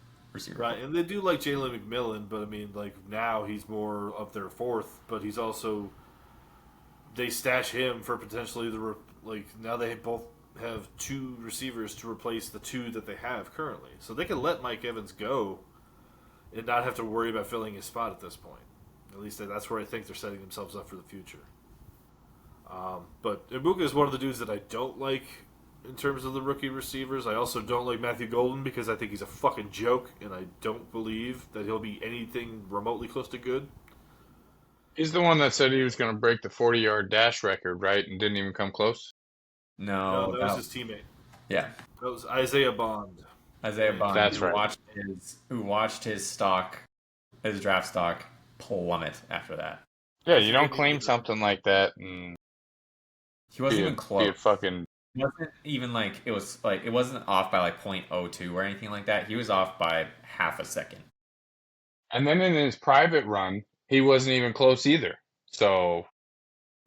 Right, and they do like Jalen McMillan, but I mean, now he's more of their fourth, but he's also they stash him for potentially now they both have 2 receivers to replace the 2 that they have currently, so they can let Mike Evans go and not have to worry about filling his spot at this point. At least that's where I think they're setting themselves up for the future. But Ibuka is one of the dudes that I don't like in terms of the rookie receivers. I also don't like Matthew Golden because I think he's a fucking joke, and I don't believe that he'll be anything remotely close to good. He's the one that said he was gonna break the 40-yard dash record, right? And didn't even come close. No, that was his teammate. Yeah, That was Isaiah Bond. Isaiah Bond. That's who right. watched his draft stock plummet after that. Yeah, you don't claim something like that and He wasn't even be close. a fucking. It wasn't even it wasn't off by 0.02 or anything like that. He was off by half a second. And then in his private run, he wasn't even close either. So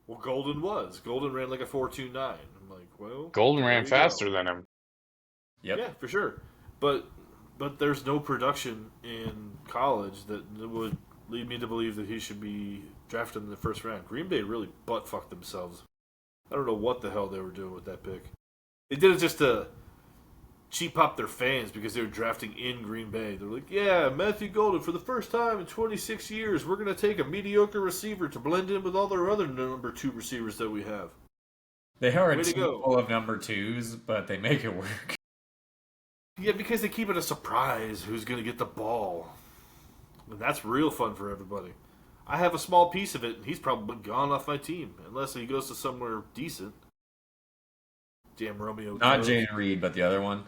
Well, Golden was. Golden ran like a 4.29. I'm like, well, Golden there ran you faster go. than him. Yep. Yeah, for sure. But there's no production in college that would lead me to believe that he should be drafted in the first round. Green Bay really butt fucked themselves. I don't know what the hell they were doing with that pick. They did it just to cheap pop their fans because they were drafting in Green Bay. They're like, yeah, Matthew Golden, for the first time in 26 years, we're going to take a mediocre receiver to blend in with all their other number 2 receivers that we have. They are a Way to team go. full of number 2s, but they make it work. Yeah, because they keep it a surprise who's going to get the ball. And that's real fun for everybody. I have a small piece of it, and he's probably gone off my team, unless he goes to somewhere decent. Damn Romeo. Not Doubs. Jaden Reed, but the other one.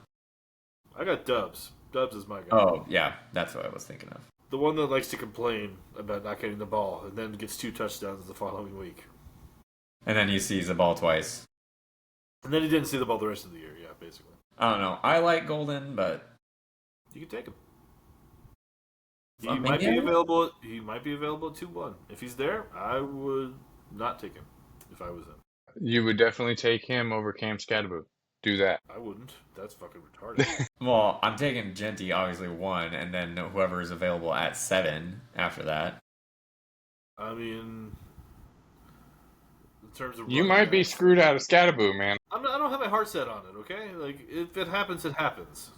I got Dubs. Dubs is my guy. Oh, yeah, that's what I was thinking of. The one that likes to complain about not getting the ball, and then gets 2 touchdowns the following week. And then he sees the ball twice. And then he didn't see the ball the rest of the year, yeah, basically. I don't know. I like Golden, but You can take him. He Fuck, might maybe be I will. available. He might be available at 2-1. If he's there, I would not take him if I was him. You would definitely take him over Cam Scatterboo. do that. I wouldn't. That's fucking retarded. Well, I'm taking Genty, obviously, 1, and then whoever is available at 7 after that. I mean, in terms of You running might be backs, screwed out of Scatterboo, man. I don't have my heart set on it. Okay, like if it happens, it happens.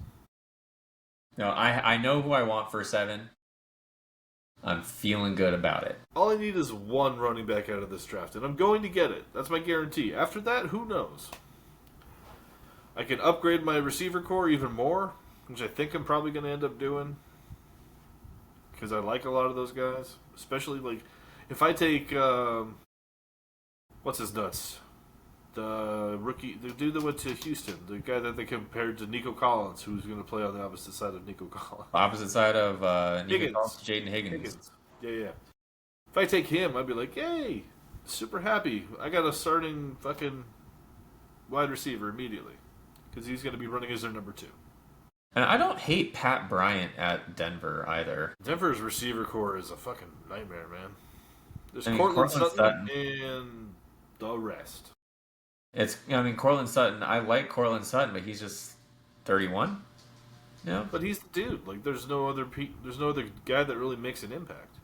No, I know who I want for 7. I'm feeling good about it. All I need is one running back out of this draft, and I'm going to get it. That's my guarantee. After that, who knows? I can upgrade my receiver core even more, which I think I'm probably going to end up doing. Because I like a lot of those guys. Especially, like, if I take, what's his nuts? The rookie, the dude that went to Houston, the guy that they compared to Nico Collins, who's going to play on the opposite side of Nico Collins. Opposite side of Nico Higgins. Collins, Jaden Higgins. Yeah. If I take him, I'd be like, yay, super happy. I got a starting fucking wide receiver immediately. Because he's going to be running as their number 2. And I don't hate Pat Bryant at Denver either. Denver's receiver core is a fucking nightmare, man. There's I mean, Cortland Cortland Sutton and the rest. Cortland Sutton, I like Cortland Sutton, but he's just 31? Yeah. But he's the dude. Like, there's no other guy that really makes an impact.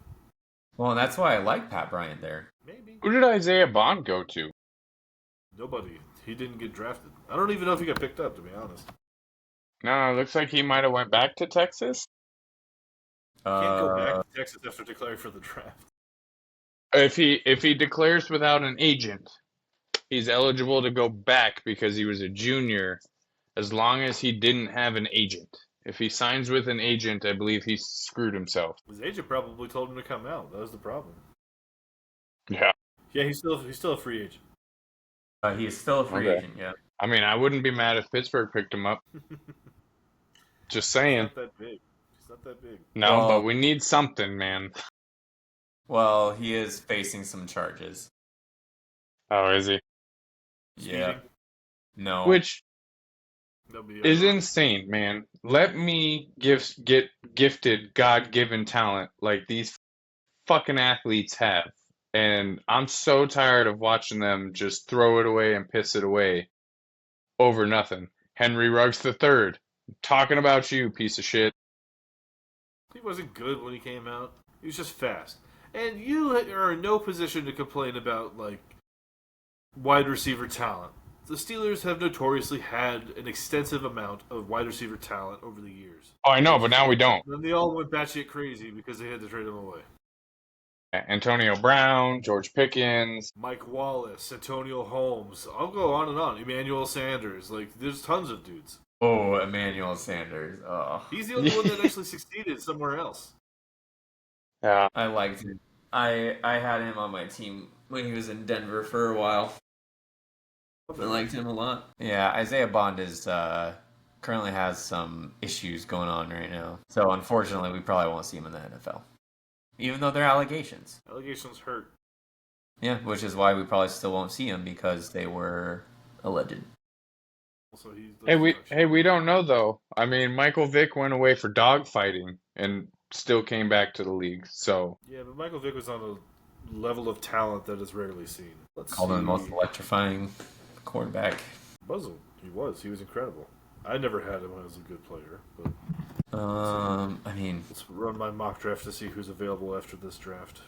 Well, and that's why I like Pat Bryant there. Maybe. Who did Isaiah Bond go to? Nobody. He didn't get drafted. I don't even know if he got picked up, to be honest. No, it looks like he might have went back to Texas. Can't go back to Texas after declaring for the draft. If he declares without an agent, he's eligible to go back because he was a junior, as long as he didn't have an agent. If he signs with an agent, I believe he screwed himself. His agent probably told him to come out. That was the problem. Yeah. Yeah, he's still a free agent. He is still a free agent, yeah. I mean, I wouldn't be mad if Pittsburgh picked him up. Just He's saying. not that big. He's not that big. No, Well- but we need something, man. Well, he is facing some charges. Oh, is he? Yeah. Speeding. No. Which Nobody is ever- insane, man. Let me get gifted God-given talent like these fucking athletes have. And I'm so tired of watching them just throw it away and piss it away over nothing. Henry Ruggs III, talking about you, piece of shit. He wasn't good when he came out. He was just fast. And you are in no position to complain about, like, wide receiver talent. The Steelers have notoriously had an extensive amount of wide receiver talent over the years. Oh, I know, but now we don't. Then they all went batshit crazy because they had to trade him away. Antonio Brown, George Pickens. Mike Wallace, Antonio Holmes. I'll go on and on. Emmanuel Sanders. Like, there's tons of dudes. Oh, Emmanuel Sanders. Oh. He's the only one that actually succeeded somewhere else. Yeah. I liked him. I had him on my team when he was in Denver for a while. I liked him a lot. Yeah, Isaiah Bond is currently has some issues going on right now. So unfortunately, we probably won't see him in the NFL. Even though they're allegations. Allegations hurt. Yeah, which is why we probably still won't see him because they were alleged. Also, We don't know though. I mean, Michael Vick went away for dogfighting and still came back to the league. So Yeah, but Michael Vick was on a level of talent that is rarely seen. Let's Called him see. the most electrifying quarterback. He was incredible. I never had him as a good player, but I mean, let's run my mock draft to see who's available after this draft.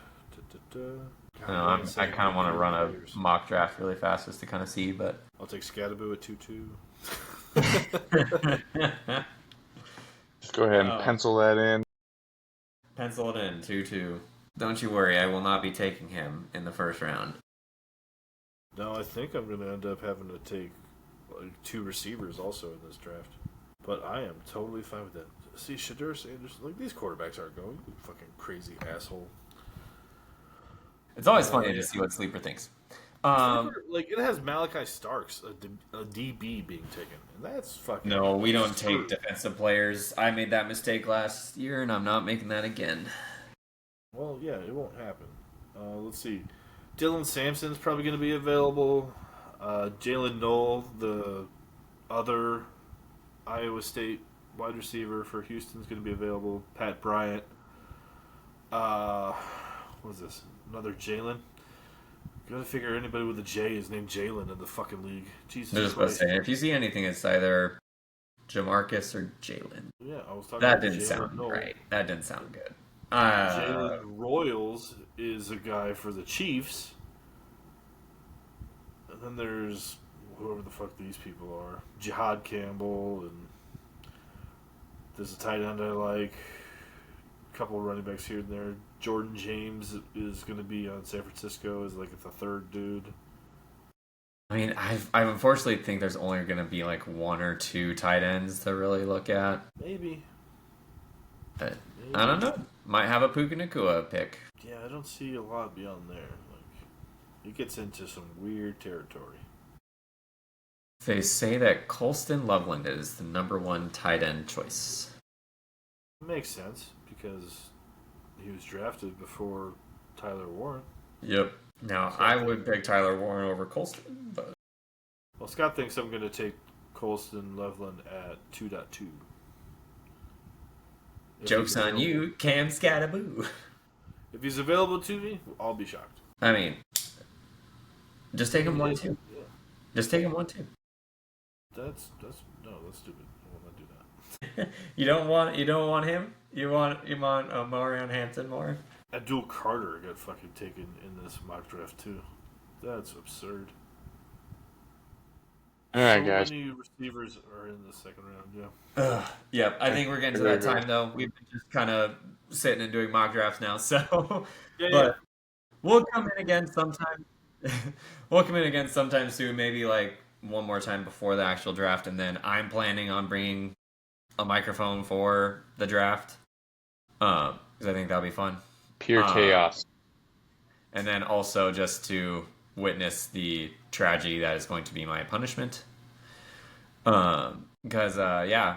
I kind of want to run a mock draft really fast just to kind of see, but I'll take Scatterboo at 2-2. just go ahead and Oh. pencil that in. pencil it in 2-2. Don't you worry, I will not be taking him in the first round. No, I think I'm going to end up having to take like 2 receivers also in this draft. But I am totally fine with that. See, Shadur Sanders, like these quarterbacks aren't going. You fucking crazy asshole. It's always funny to see what Sleeper thinks. Like it has Malachi Starks, a DB being taken, and that's fucking. No, we don't absurd. take defensive players. I made that mistake last year, and I'm not making that again. Well, yeah, it won't happen. Let's see. Dylan Sampson's probably going to be available. Jalen Knoll, the other Iowa State wide receiver for Houston, is going to be available. Pat Bryant. What is this? Another Jalen? Gotta figure anybody with a J is named Jalen in the fucking league. Jesus They're just about to Christ. say, if you see anything, it's either Jamarcus or Jalen. Yeah, I was talking That about didn't Jalen sound Noel. right. That didn't sound good. Jalen Royals is a guy for the Chiefs. And then there's whoever the fuck these people are. Jihad Campbell, and there's a tight end I like. A couple of running backs here and there. Jordan James is going to be on San Francisco as like the third dude. I mean, I unfortunately think there's only going to be like one or two tight ends to really look at. Maybe. But I don't know. Might have a Puka Nacua pick. Yeah, I don't see a lot beyond there. Like, it gets into some weird territory. They say that Colston Loveland is the number one tight end choice. It makes sense because he was drafted before Tyler Warren. Yep. Now, I would pick Tyler Warren over Colston, but... Well, Scott thinks I'm going to take Colston Loveland at 2.2. Joke's on you, Cam Scattaboo. If he's available to me, I'll be shocked. I mean, just take him 1-2. Yeah. Just take him 1-2. That's stupid. I will not do that. You don't want him? You want Marion Hampton more? Abdul Carter got fucking taken in this mock draft too. That's absurd. All right, guys. So many receivers are in the second round. Yeah. Yep, I think we're getting to that time though. We've been just kind of sitting and doing mock drafts now, so. But we'll come in again sometime. We'll come in again sometime soon, maybe like one more time before the actual draft, and then I'm planning on bringing a microphone for the draft, because I think that'll be fun. Pure chaos. And then also just to witness the tragedy that is going to be my punishment. Because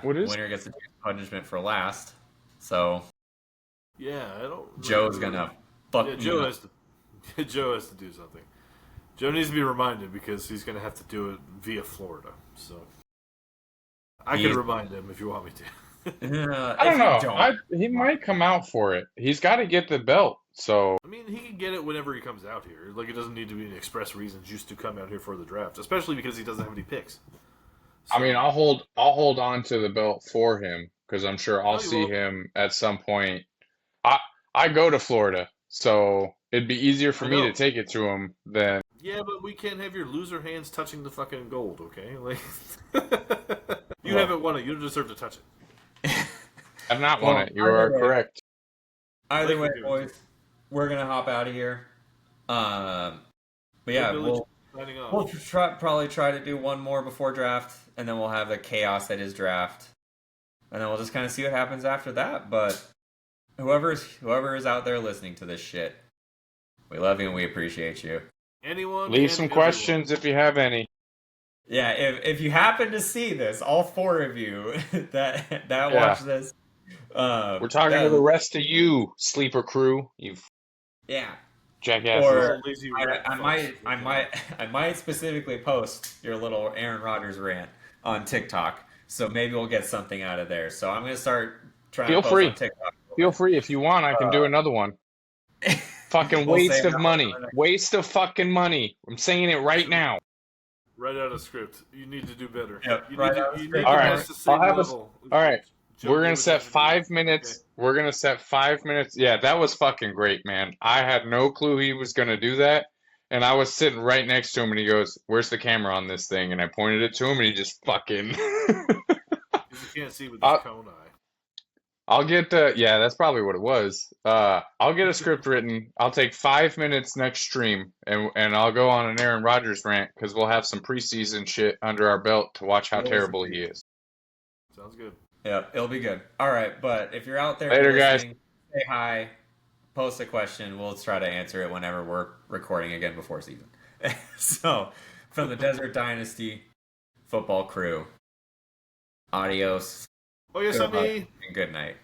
winner gets to do punishment for last. So Yeah, I don't. Joe's gonna fuck me Joe up. has to. Joe has to do something. Joe needs to be reminded because he's gonna have to do it via Florida. So I can remind him if you want me to. I don't know. He might come out for it. He's got to get the belt. So I mean, he can get it whenever he comes out here. Like, it doesn't need to be an express reason just to come out here for the draft, especially because he doesn't have any picks. So, I mean, I'll hold on to the belt for him because I'm sure I'll you see won't. him at some point. I go to Florida, so it'd be easier for I me know. to take it to him than. Yeah, but we can't have your loser hands touching the fucking gold, okay? Like, you haven't won it. You don't deserve to touch it. I've not won it. You are correct. Either way, boys, we're gonna hop out of here. But yeah, we'll probably try to do one more before draft, and then we'll have the chaos that is draft, and then we'll just kind of see what happens after that. But whoever is out there listening to this shit, we love you and we appreciate you. Anyone? Leave some questions if you have any. Yeah, if you happen to see this, all four of you that watch this, we're talking to the rest of you, sleeper crew. You jackasses. Or I might specifically post your little Aaron Rodgers rant on TikTok, so maybe we'll get something out of there. So I'm gonna start trying to post on TikTok. Feel free if you want. I can do another one. Fucking waste of money. Waste of fucking money. I'm saying it right now. Write out a script. You need to do better. Yep, all right. We're gonna set 5 minutes. Okay. We're gonna set 5 minutes. Yeah, that was fucking great, man. I had no clue he was gonna do that, and I was sitting right next to him, and he goes, "Where's the camera on this thing?" And I pointed it to him, and he just fucking. You can't see with this cone eye. I'll get that's probably what it was. I'll get a script written. I'll take 5 minutes next stream, and I'll go on an Aaron Rodgers rant because we'll have some preseason shit under our belt to watch how terrible he is. Sounds good. Yeah, it'll be good. All right, but if you're out there later, guys, say hi, post a question. We'll try to answer it whenever we're recording again before season. So, from the Desert Dynasty football crew, adios. Oh, yes, and good night.